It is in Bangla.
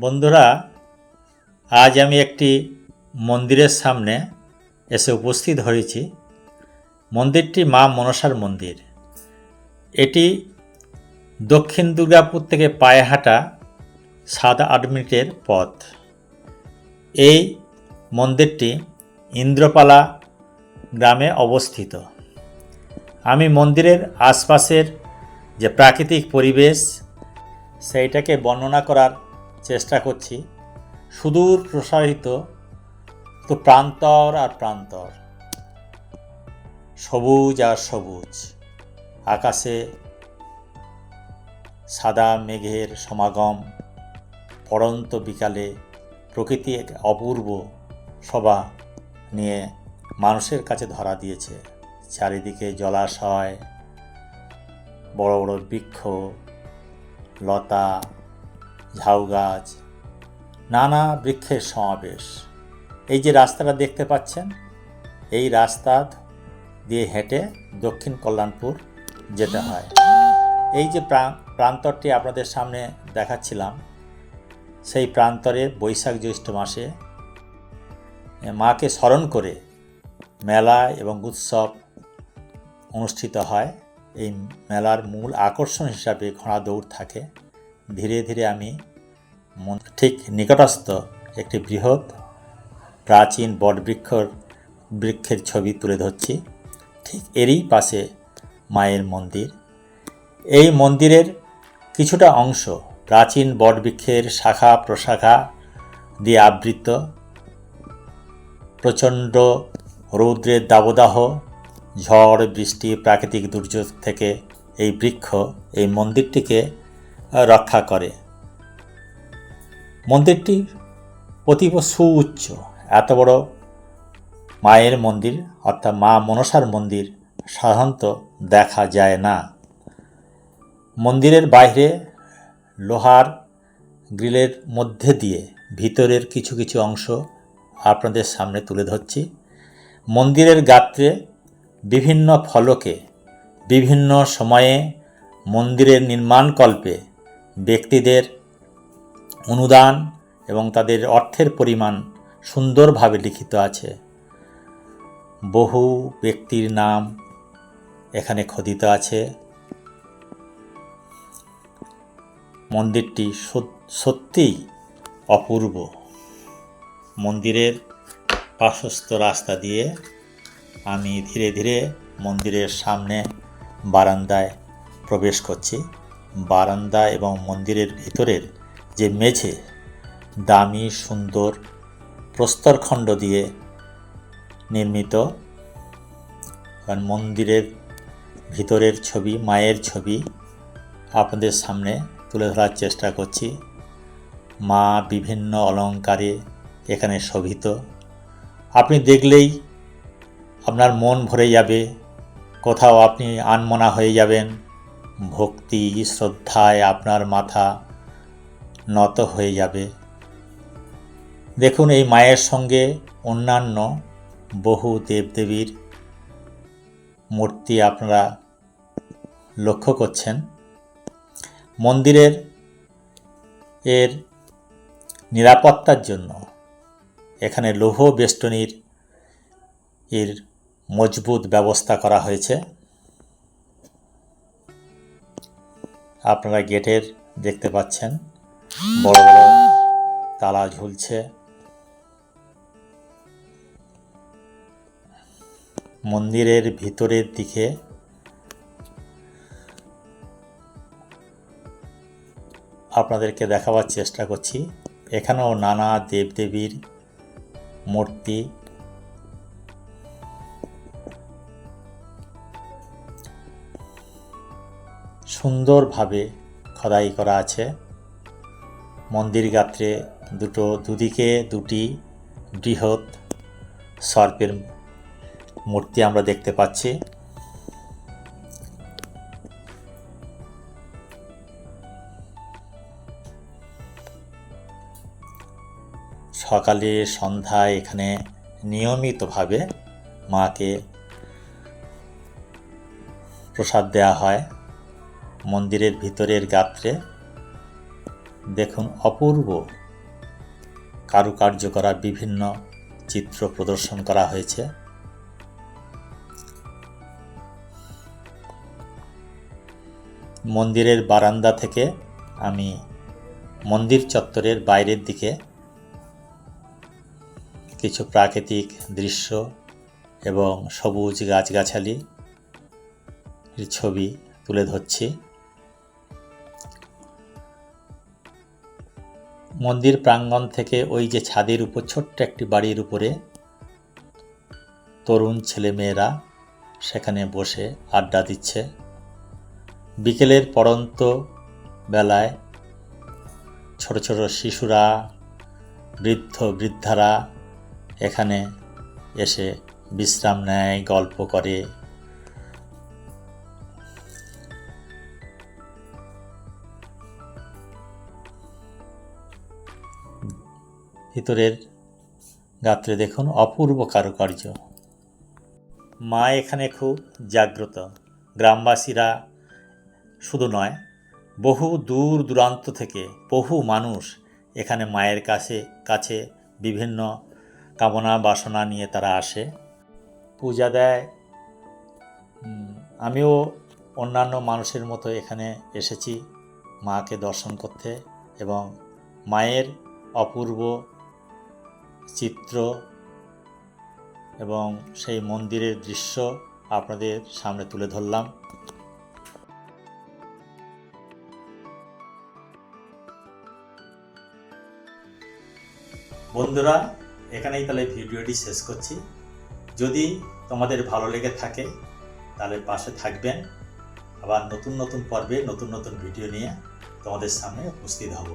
বন্ধুরা, আজ আমি একটি মন্দিরের সামনে এসে উপস্থিত হয়েছি। মন্দিরটি মা মনসার মন্দির। এটি দক্ষিণ দুর্গাপুর থেকে পায়ে হাঁটা 7-8 মিনিটের পথ। এই মন্দিরটি ইন্দ্রপালা গ্রামে অবস্থিত। আমি মন্দিরের আশপাশের যে প্রাকৃতিক পরিবেশ সেইটাকে বর্ণনা করার চেষ্টা করছি। সুদূর প্রসারিত তো প্রান্তর আর প্রান্তর, সবুজ আর সবুজ, আকাশে সাদা মেঘের সমাগম, পড়ন্ত বিকালে প্রকৃতি এক অপূর্ব শোভা নিয়ে মানুষের কাছে ধরা দিয়েছে। চারিদিকে জলাশয়, বড় বড় বৃক্ষ, লতা, ঝাউ গাছ, নানা বৃক্ষের সমাবেশ। এই যে রাস্তাটা দেখতে পাচ্ছেন, এই রাস্তা দিয়ে হেঁটে দক্ষিণ কল্যাণপুর যেতে হয়। এই যে প্রান্তরটি আপনাদের সামনে দেখাচ্ছিলাম, সেই প্রান্তরে বৈশাখ জ্যৈষ্ঠ মাসে মাকে স্মরণ করে মেলা এবং উৎসব অনুষ্ঠিত হয়। এই মেলার মূল আকর্ষণ হিসাবে ঘোড়া দৌড় থাকে। ধীরে ধীরে আমি ঠিক নিকটস্থ একটি বৃহৎ প্রাচীন বৃক্ষের ছবি তুলে ধরছি। ঠিক এরই পাশে মায়ের মন্দির। এই মন্দিরের কিছুটা অংশ প্রাচীন বটবৃক্ষের শাখা প্রশাখা দিয়ে আবৃত। প্রচণ্ড রৌদ্রের দাবদাহ, ঝড় বৃষ্টি, প্রাকৃতিক দুর্যোগ থেকে এই বৃক্ষ এই মন্দিরটিকে রক্ষা করে। মন্দিরটি অতীব সুউচ্চ। এত বড় মায়ের মন্দির অর্থাৎ মা মনসার মন্দির সাধারণত দেখা যায় না। মন্দিরের বাইরে লোহার গ্রিলের মধ্যে দিয়ে ভিতরের কিছু কিছু অংশ আপনাদের সামনে তুলে ধরছি। মন্দিরের গাত্রে বিভিন্ন ফলকে বিভিন্ন সময়ে মন্দিরের নির্মাণকল্পে ব্যক্তিদের অনুদান এবং তাদের অর্থের পরিমাণ সুন্দরভাবে লিখিত আছে। বহু ব্যক্তির নাম এখানে খোদিত আছে। মন্দিরটি সত্যিই অপূর্ব। মন্দিরের পার্শ্বস্থ রাস্তা দিয়ে আমি ধীরে ধীরে মন্দিরের সামনে বারান্দায় প্রবেশ করছি। বারান্দা এবং মন্দিরের ভিতরের যে মেঝে দামি সুন্দর প্রস্তরখণ্ড দিয়ে নির্মিত। কারণ মন্দিরের ভিতরের ছবি, মায়ের ছবি আপনাদের সামনে তুলে ধরার চেষ্টা করছি। মা বিভিন্ন অলঙ্কারে এখানে শোভিত। আপনি দেখলেই আপনার মন ভরে যাবে, কোথাও আপনি আনমনা হয়ে যাবেন। ভক্তি শ্রদ্ধায় আপনার মাথা নত হয়ে যাবে। দেখুন, এই মায়ের সঙ্গে অন্যান্য বহু দেবদেবীর মূর্তি আপনারা লক্ষ্য করছেন। মন্দিরের নিরাপত্তার জন্য এখানে লৌহ বেষ্টনীর মজবুত ব্যবস্থা করা হয়েছে। আপনারা গেটের দেখতে পাচ্ছেন বড় বড় তালা ঝুলছে। মন্দিরের ভিতরের দিকে আপনাদেরকে দেখাবার চেষ্টা করছি। এখানেও নানা দেবদেবীর মূর্তি সুন্দরভাবে খোদাই করা আছে। মন্দির গাত্রে দুদিকে দুটি বৃহৎ সর্পের মূর্তি আমরা দেখতে পাচ্ছি। সকালে সন্ধ্যায় এখানে নিয়মিতভাবে মাকে প্রসাদ দেওয়া হয়। মন্দিরের ভিতরের গাত্রে দেখুন অপূর্ব কারুকার্য করা বিভিন্ন চিত্র প্রদর্শন করা হয়েছে। মন্দিরের বারান্দা থেকে আমি মন্দির চত্বরের বাইরের দিকে কিছু প্রাকৃতিক দৃশ্য এবং সবুজ গাছগাছালি ছবি তুলে ধরছি। মন্দির প্রাঙ্গণ থেকে ওই যে ছাদের উপর ছোট্ট একটি বাড়ির উপরে তরুণ ছেলেমেয়েরা সেখানে বসে আড্ডা দিচ্ছে। বিকেলের পড়ন্ত বেলায় ছোট ছোট শিশুরা, বৃদ্ধারা এখানে এসে বিশ্রাম নেয়, গল্প করে। ভিতরের গাত্রে দেখুন অপূর্ব কারুকার্য। মা এখানে খুব জাগ্রত। গ্রামবাসীরা শুধু নয়, বহু দূর দূরান্ত থেকে বহু মানুষ এখানে মায়ের কাছে বিভিন্ন কামনা বাসনা নিয়ে তারা আসে, পূজা দেয়। আমিও অন্যান্য মানুষের মতো এখানে এসেছি মাকে দর্শন করতে এবং মায়ের অপূর্ব চিত্র এবং সেই মন্দিরের দৃশ্য আপনাদের সামনে তুলে ধরলাম। বন্ধুরা, এখানেই তাহলে ভিডিওটি শেষ করছি। যদি তোমাদের ভালো লেগে থাকে তাহলে পাশে থাকবেন। আবার নতুন নতুন পর্বে নতুন নতুন ভিডিও নিয়ে তোমাদের সামনে উপস্থিত হব।